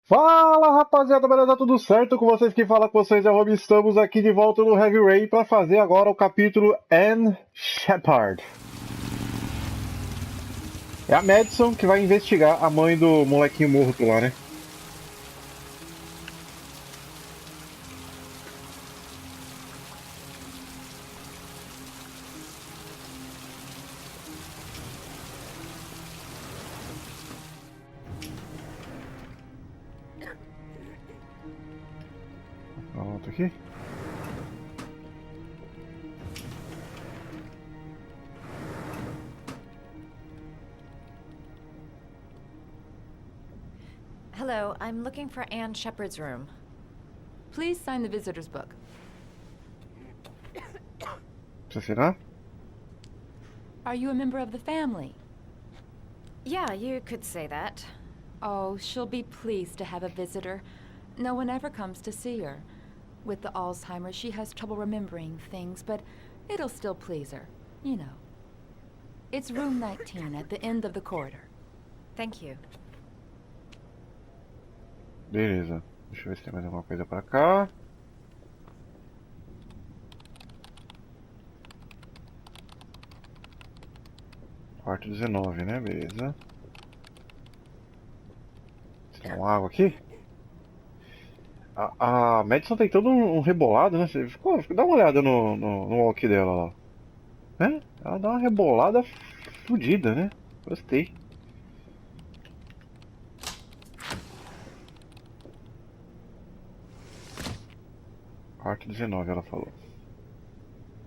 Fala rapaziada, beleza? Tudo certo com vocês? Quem fala com vocês é o Rob. Estamos aqui de volta no Heavy Rain para fazer agora o capítulo SHEPARD. É a Madison que vai investigar a mãe do molequinho morto lá, né? Pronto aqui. Hello, I'm looking for Anne Shepard's room. Please sign the visitor's book. Precisa assinar? Are you a member of the family? Yeah, you could say that. Oh, she'll be pleased to have a visitor. No one ever comes to see her. With the Alzheimer's, she has trouble remembering things, but it'll still please her. You know. It's room 19 at the end of the corridor. Thank you. Beleza. Deixa eu ver se tem mais alguma coisa pra cá. Quarto 19, né? Beleza. Tem uma água aqui? A Madison tem todo um rebolado, né? Dá uma olhada no walk dela lá. Né? Ela dá uma rebolada fodida, né? Gostei. Quarto 19, ela falou.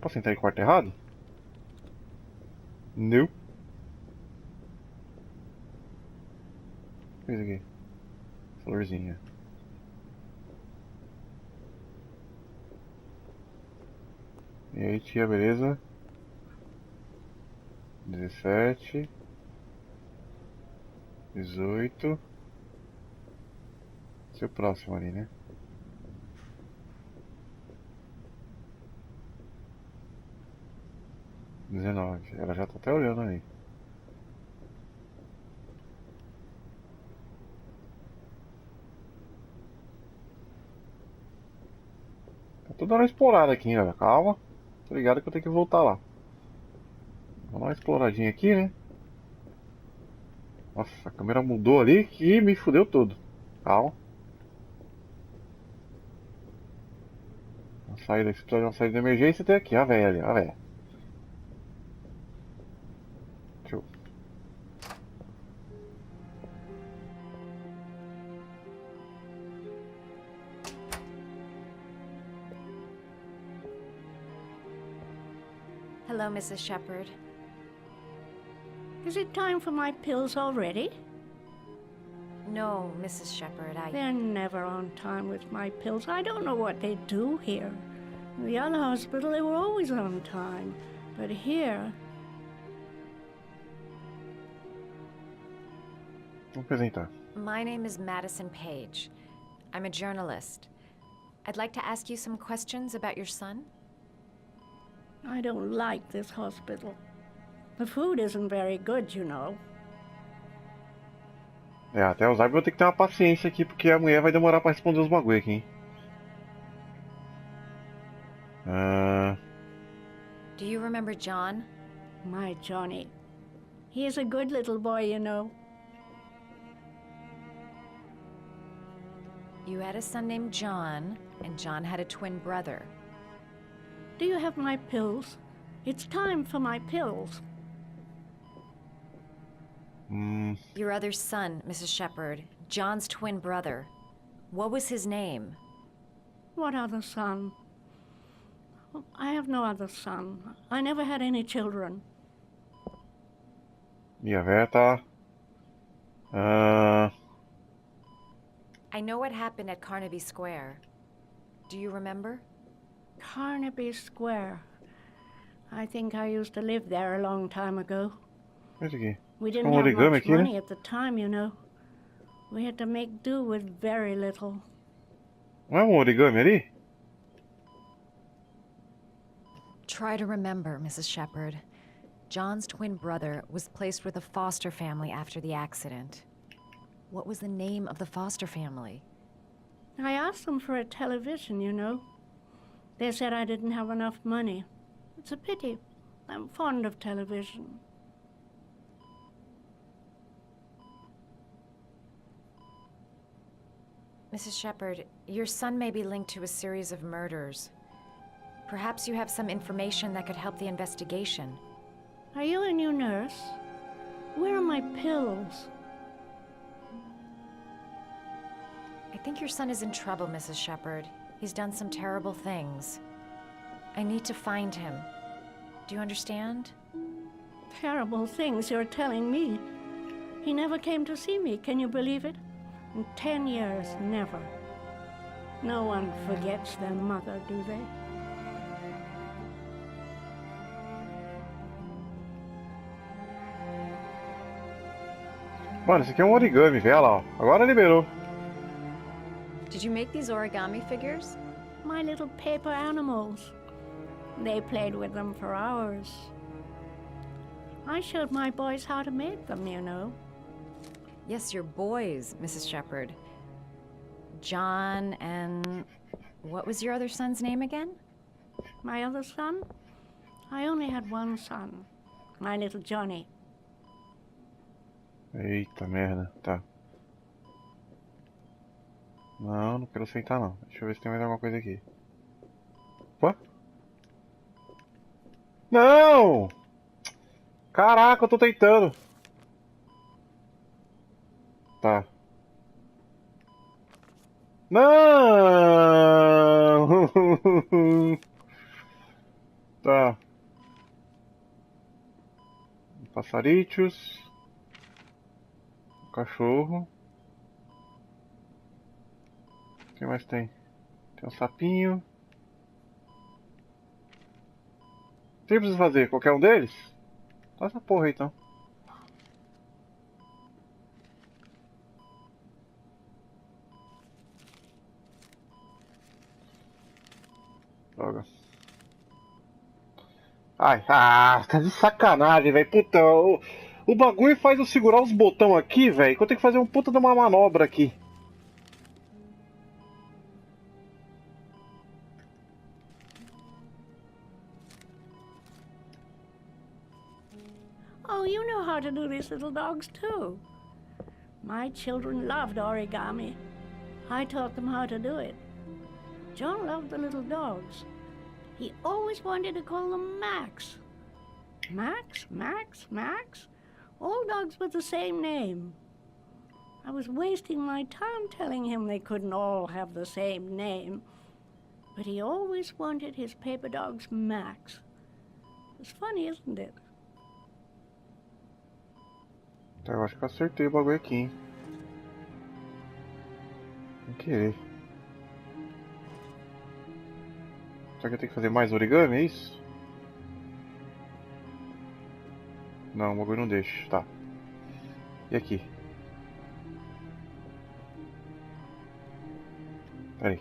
Posso entrar em quarto errado? Não. O que é isso aqui? Florzinha. E aí, tia, beleza? 17 18. Esse é o próximo ali, né? 19. Ela já tá até olhando ali. Tá toda hora explorada aqui, né? Calma. Tô ligado que eu tenho que voltar lá. Vamos dar uma exploradinha aqui, né? Nossa, a câmera mudou ali e me fudeu todo. Calma. Uma saída, se precisar de uma saída de emergência, tem aqui, a velha ali, a velha. Deixa eu... Hello, Mrs. Shepard. Is it time for my pills already? No, Mrs. Shepard, They're never on time with my pills. I don't know what they do here. In the other hospital, they were always on time. But here... Vou apresentar. My name is Madison Page. I'm a journalist. I'd like to ask you some questions about your son. I don't like this hospital. The food isn't very good, you know. É, até usar eu vou ter que ter uma paciência aqui, porque a mulher vai demorar pra responder os bagulho aqui, hein. Do you remember John? My Johnny. He is a good little boy, you know. You had a son named John, and John had a twin brother. Do you have my pills? It's time for my pills. Your other son, Mrs. Shepard, John's twin brother. What was his name? What other son? I have no other son. I never had any children. E a véia tá... I know what happened at Carnaby Square. Do you remember? Carnaby Square. I think I used to live there a long time ago. Olha isso aqui. We didn't have Origami much aqui, né? money at the time, you know. We had to make do with very little. Não é um origami ali? Try to remember, Mrs. Shepard. John's twin brother was placed with a foster family after the accident. What was the name of the foster family? I asked them for a television, you know. They said I didn't have enough money. It's a pity. I'm fond of television. Mrs. Shepherd, your son may be linked to a series of murders. Perhaps you have some information that could help the investigation. Are you a new nurse? Where are my pills? I think your son is in trouble, Mrs. Shepherd. He's done some terrible things. I need to find him. Do you understand? Terrible things you're telling me. He never came to see me, can you believe it? In 10 years, never. No one forgets their mother, do they? Mano, esse aqui é um origami, vê lá, ó. Agora liberou. Did you make these origami figures? My little paper animals. They played with them for hours. I showed my boys how to make them, you know. Yes, your boys, Mrs. Shepherd. John and... what was your other son's name again? My other son? I only had one son. My little Johnny. Eita merda, tá. Não, não quero sentar não. Deixa eu ver se tem mais alguma coisa aqui. Opa! Não! Caraca, eu tô tentando. Tá. Não! Tá. Passarichos. Cachorro. O que mais tem? Tem um sapinho. O que eu preciso fazer? Qualquer um deles? Tá essa porra aí então. Droga. Ai, tá de sacanagem, velho. Puta, o bagulho faz eu segurar os botões aqui, velho, que eu tenho que fazer um puta de uma manobra aqui. Oh, you know how to do these little dogs too. My children loved origami. I taught them how to do it. John loved the little dogs. He always wanted to call them Max. Max, Max, Max? All dogs with the same name. I was wasting my time telling him they couldn't all have the same name. But he always wanted his paper dogs Max. It's funny, isn't it? Eu acho que eu acertei o bagulho aqui, hein. Sem querer. Será que eu tenho que fazer mais origami, é isso? Não, o bagulho não deixa, tá. E aqui? Peraí.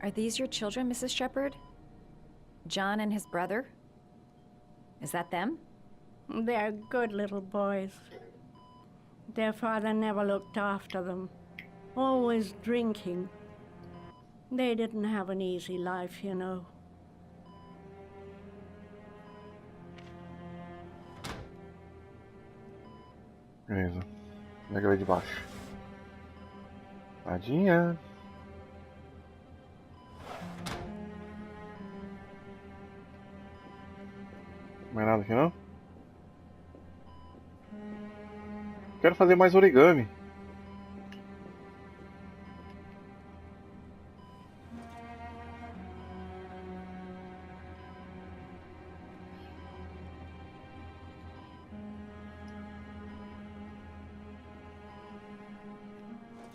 Are these your children, Mrs. Shepherd? John and his brother? Is that them? They're good little boys. Their father never looked after them. Always drinking. They didn't have an easy life, you know. Beleza. Pega de baixo. Tadinha. Mais nada aqui não? Quero fazer mais origami.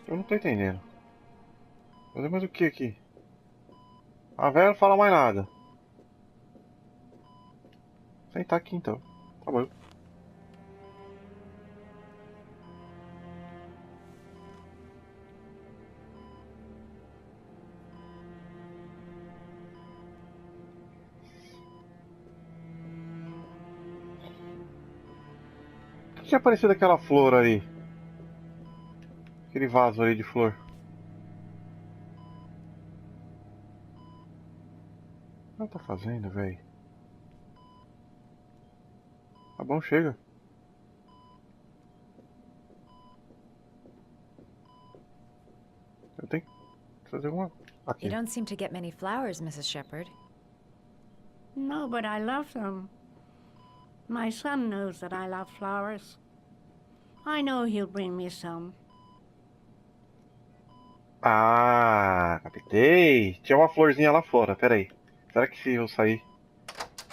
Eu não tô entendendo. Fazer mais o que aqui? A velha não fala mais nada. Sentar aqui então. Tá bom. que tinha aparecido aquela flor ali? Aquele vaso ali de flor. O que ela tá fazendo, velho? Tá bom, chega. Eu tenho que fazer alguma... Aqui. You don't seem to get many flowers, Mrs. Shepherd. No, but I love them. My son knows that I love flowers. I know he'll bring me some. Ah, captei. Tinha uma florzinha lá fora, pera aí. Será que se eu sair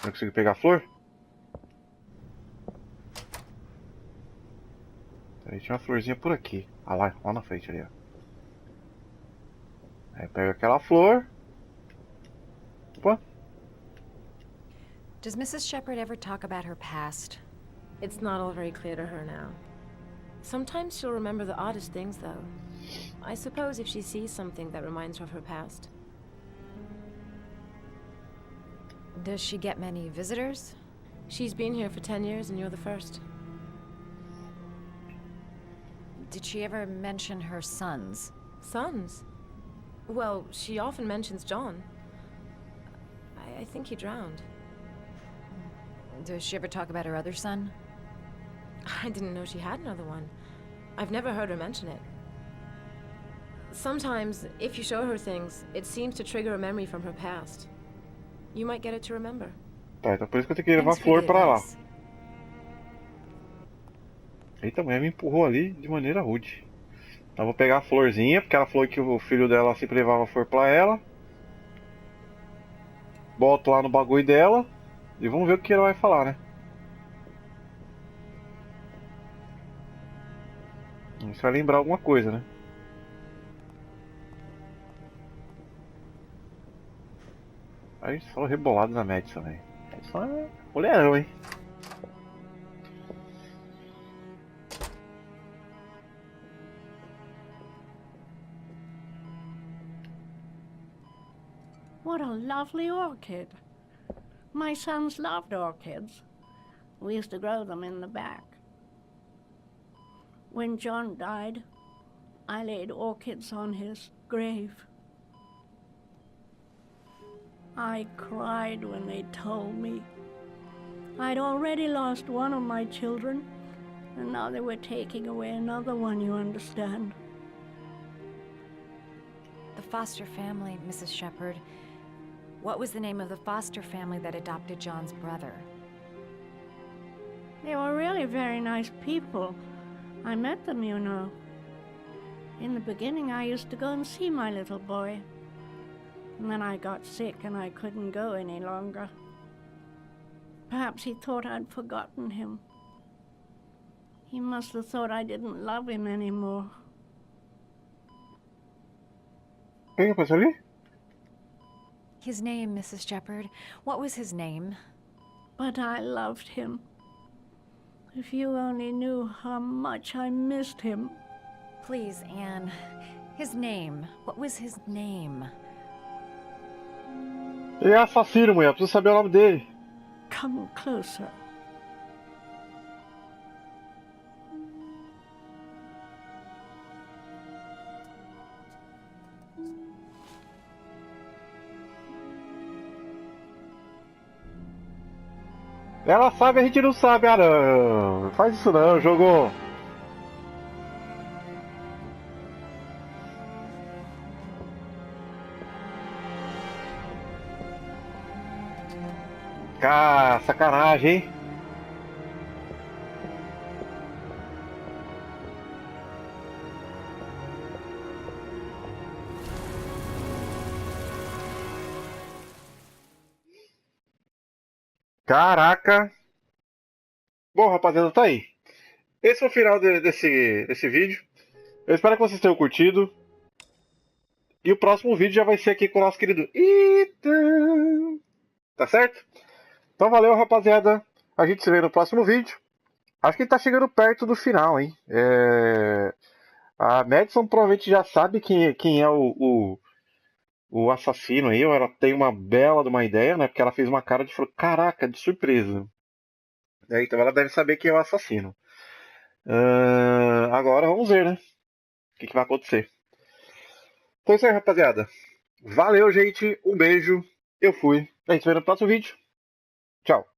eu consigo pegar a flor? Pera aí, tinha uma florzinha por aqui. Ah lá na frente ali, ó. Aí pega aquela flor. Opa. Does Mrs. Shepherd ever talk about her past? It's not all very clear to her now. Sometimes she'll remember the oddest things, though. I suppose if she sees something that reminds her of her past. Does she get many visitors? She's been here for 10 years and you're the first. Did she ever mention her sons? Sons? Well, she often mentions John. I think he drowned. Does she ever talk about her other son? I didn't know she had another one. I've never heard her mention it. Sometimes, if you show her things, it seems to trigger a memory from her past. You might get it to remember. Tá, então por isso que eu tenho que levar a Thanks for flor the pra lá. advice. Eita, a mulher me empurrou ali de maneira rude. Então vou pegar a florzinha, porque ela falou que o filho dela sempre levava flor pra ela. Boto lá no bagulho dela. E vamos ver o que ela vai falar, né? Isso vai lembrar alguma coisa, né? Aí só rebolado na Madison, velho. É só mulherão, hein? What a lovely orchid. My sons loved orchids. We used to grow them in the back. When John died, I laid orchids on his grave. I cried when they told me. I'd already lost one of my children, and now they were taking away another one, you understand. The foster family, Mrs. Shepherd. What was the name of the foster family that adopted John's brother? They were really very nice people. I met them, you know. In the beginning, I used to go and see my little boy. And then I got sick and I couldn't go any longer. Perhaps he thought I'd forgotten him. He must have thought I didn't love him anymore. Quem apareceu ali? His name, Mrs. Shepherd. What was his name? But I loved him. If you only knew how much I missed him. Please, Anne. His name. What was his name? Ele é assassino, mulher. Preciso saber o nome dele. Come closer. Ela sabe, a gente não sabe. Ah, não. Faz isso não, jogou. Cara, sacanagem, hein? Caraca! Bom, rapaziada, tá aí. Esse foi o final desse vídeo. Eu espero que vocês tenham curtido. E o próximo vídeo já vai ser aqui com o nosso querido Ethan. Tá certo? Então valeu, rapaziada. A gente se vê no próximo vídeo. Acho que ele tá chegando perto do final, hein? A Madison provavelmente já sabe quem é o assassino aí. Ou ela tem uma bela de uma ideia, né? Porque ela fez uma cara de caraca, de surpresa. Então ela deve saber quem é o assassino. Agora vamos ver, né? O que vai acontecer. Então é isso aí, rapaziada. Valeu, gente. Um beijo. Eu fui. A gente se vê no próximo vídeo. Tchau.